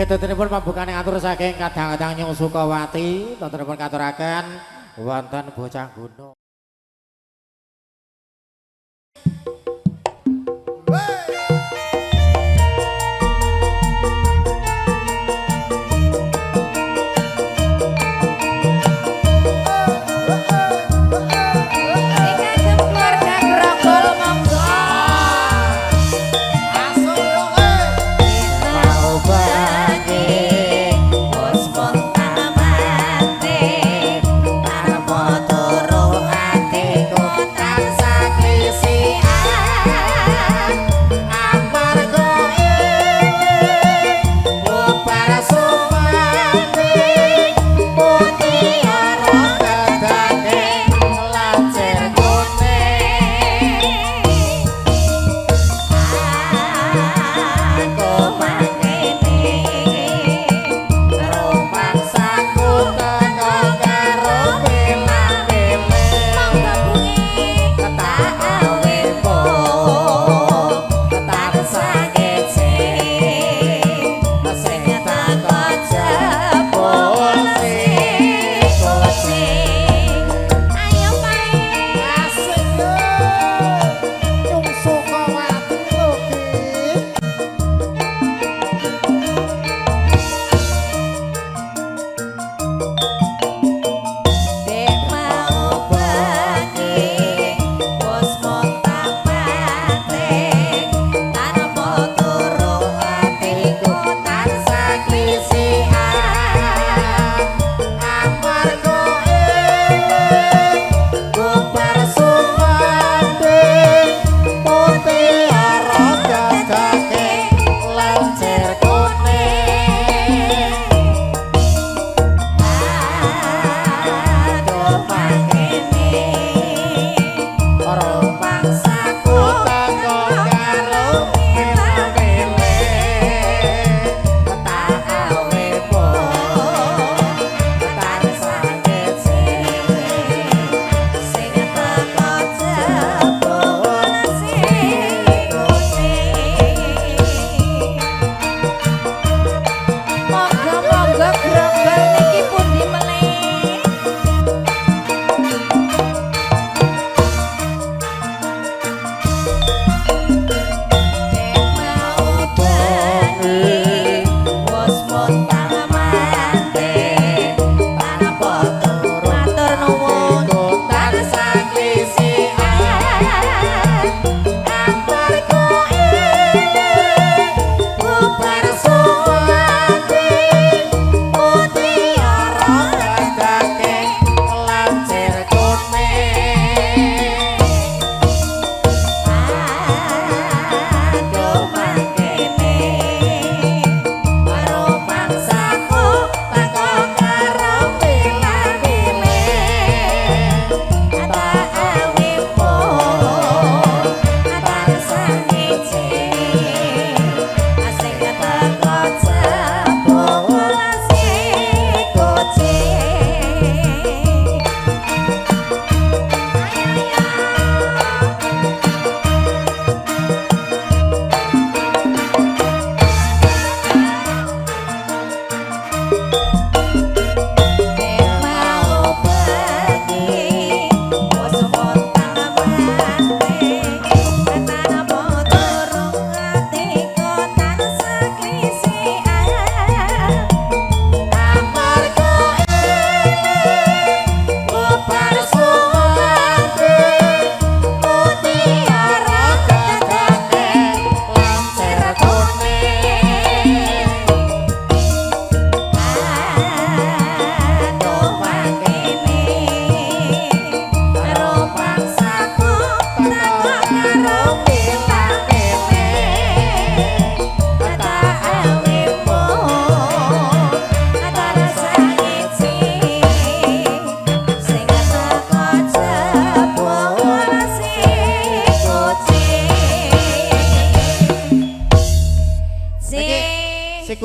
Tuturipun pambukaning atur saking kadang-kadang Nyung Sukawati, tuturipun katuraken wonten bocah gunung.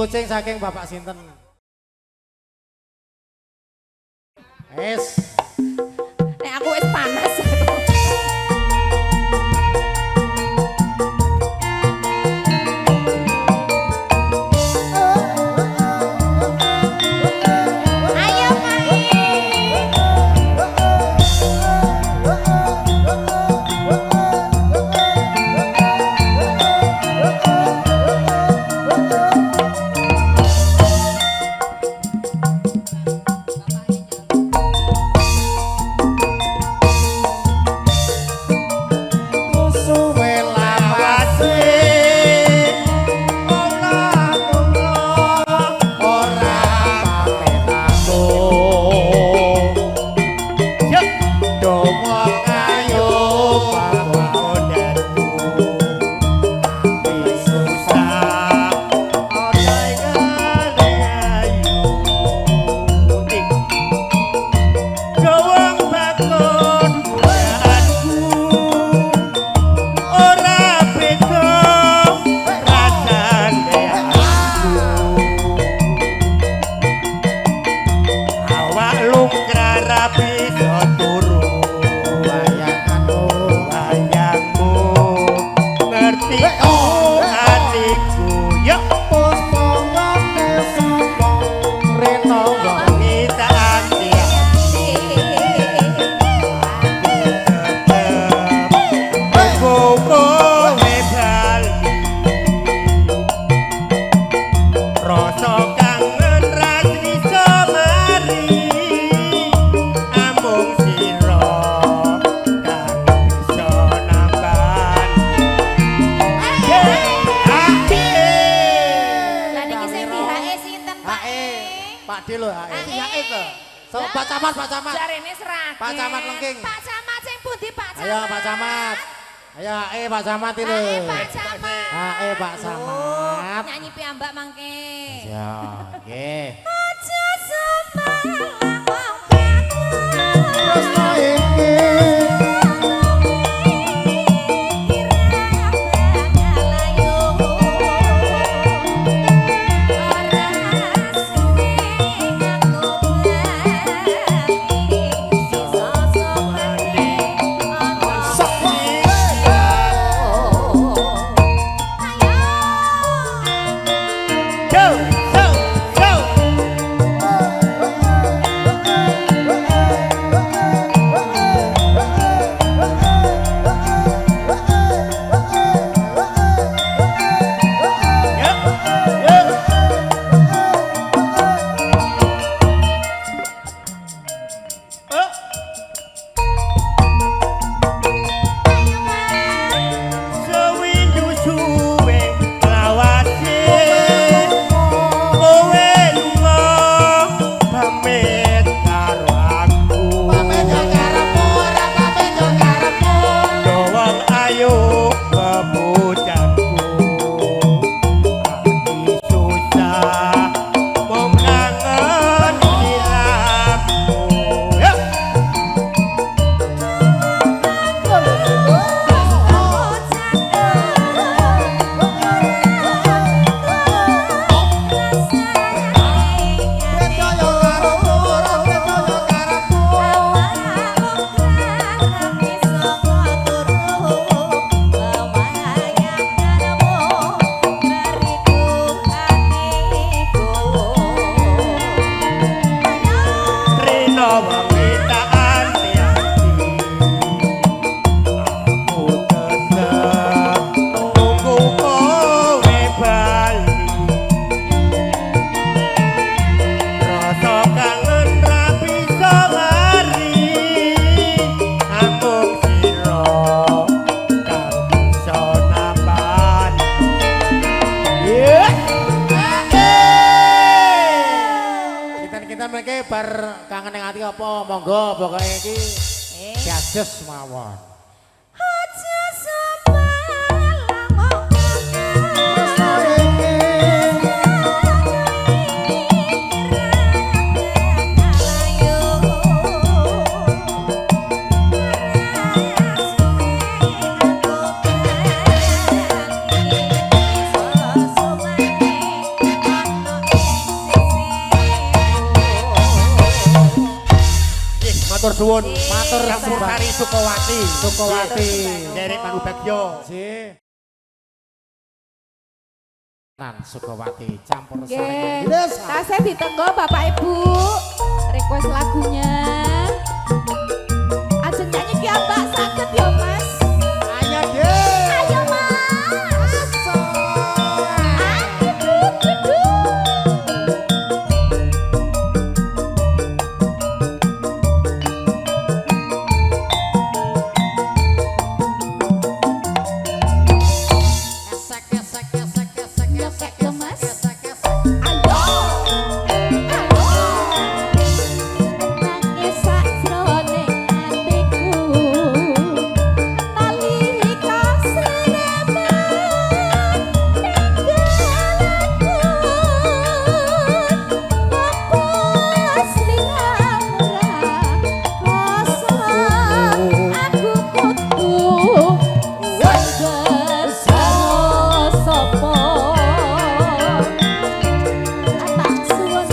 kucing saking Bapak sinten? Es. Nek aku wis panas. Pak Camat, Pak Camat. Jarene Sragen. Pak Camat Lengking. Pak Camat sing pundi Pak Camat? Ayo Pak Camat. Ayo Pak Camat itu. Pak Camat. Pak Camat. Nyanyi piyambak mangke. Ya, nggih. Aja semalang wong tresno iki. bar kangen yang hati apa monggo pokoknya iki jajes mawon. Aja semalang matur suwun. Matur Campur kari Sukawati. Sukawati. Derek Manubagyo. Nggih. Nan Sukawati campur Nggih. sari. Tasih ditenggo Bapak Ibu. Request lagunya. Ajeng nyanyi ki Mbak saged ya Mas. Ayo deh. Ayo Mas. Ayo dudu. Esek esek esek esek esek Ya, Mas. esek esek. Ayo. Ayo. Nangis sakjroning atiku. Nalika sreman nenggalaku. Ngopos liamra rasa aku kudu sanggesano sapa. Tak suwun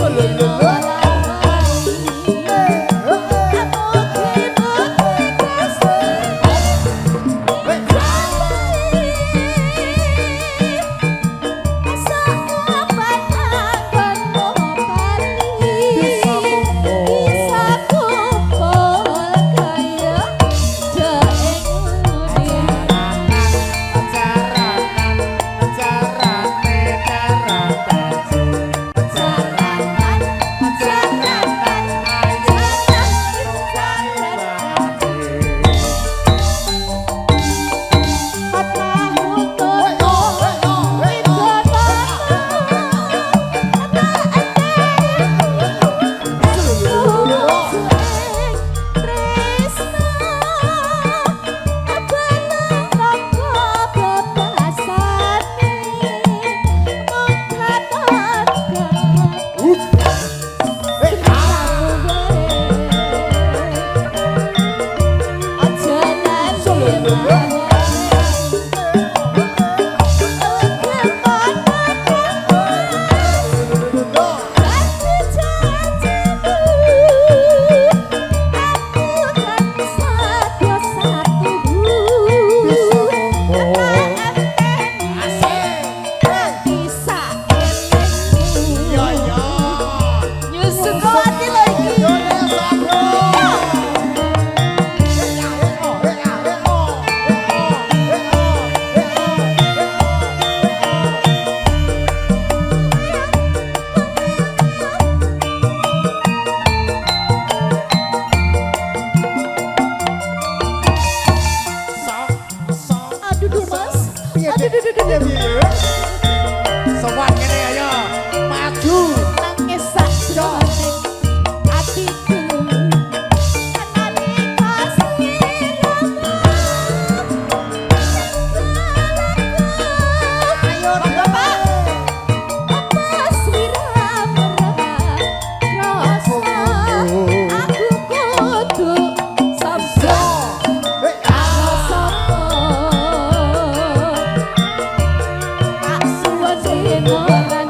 Sowan kene ayo. Maju. nangis sakjroning atiku nalika siramu ayo Bapak apa siramu rasa aku kudu sapa sapa tak suwun dina lan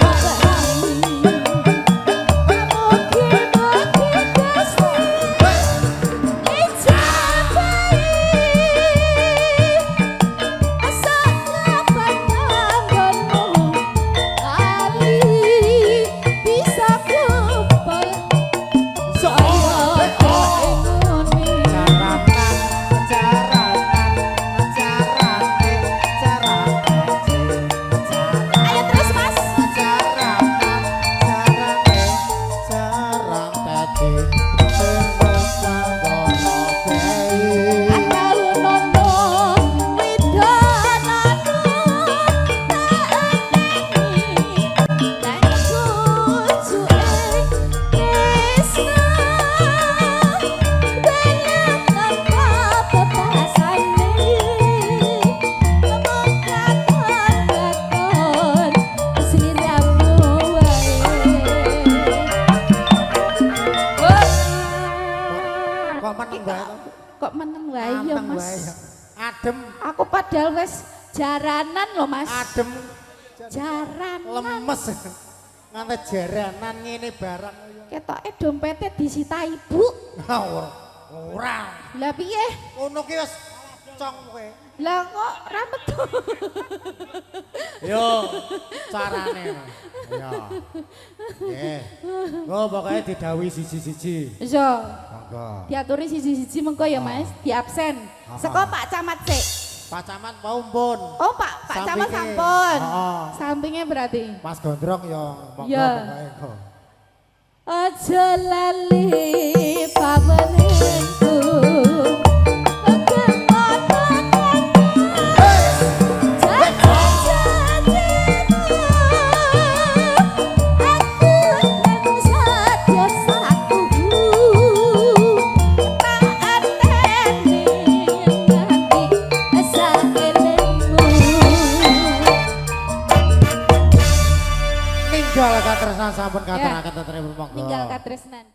Ayo terus Mas. Kok meneng wae ya Mas. Adem, Aku padahal wis jaranan loh Mas. adem, Jaranan. lemes. Nganti jaranan ngene barang. Ketoke dompetnya disita ibu. Ora. Ora. Lah piye? Ngono ki wis cong kowe. Lah kok ra metu. Yo, carane. Ya. Nggih. Go pokoke didhawuhi siji-siji. Iya. Monggo. Diaturi siji-siji mengko ya Mas, diabsen. Seko Pak Camat sik. Pak Camat mau pun. Oh Pak Camat Sampinge. sampun. Heeh. Sampingnya berarti. Mas Gondrong ya monggo Ya. pokoke. Aja lali pamenengku. Ninggal katresnan sampun katuraken tetripun monggo. Ninggal katresnan.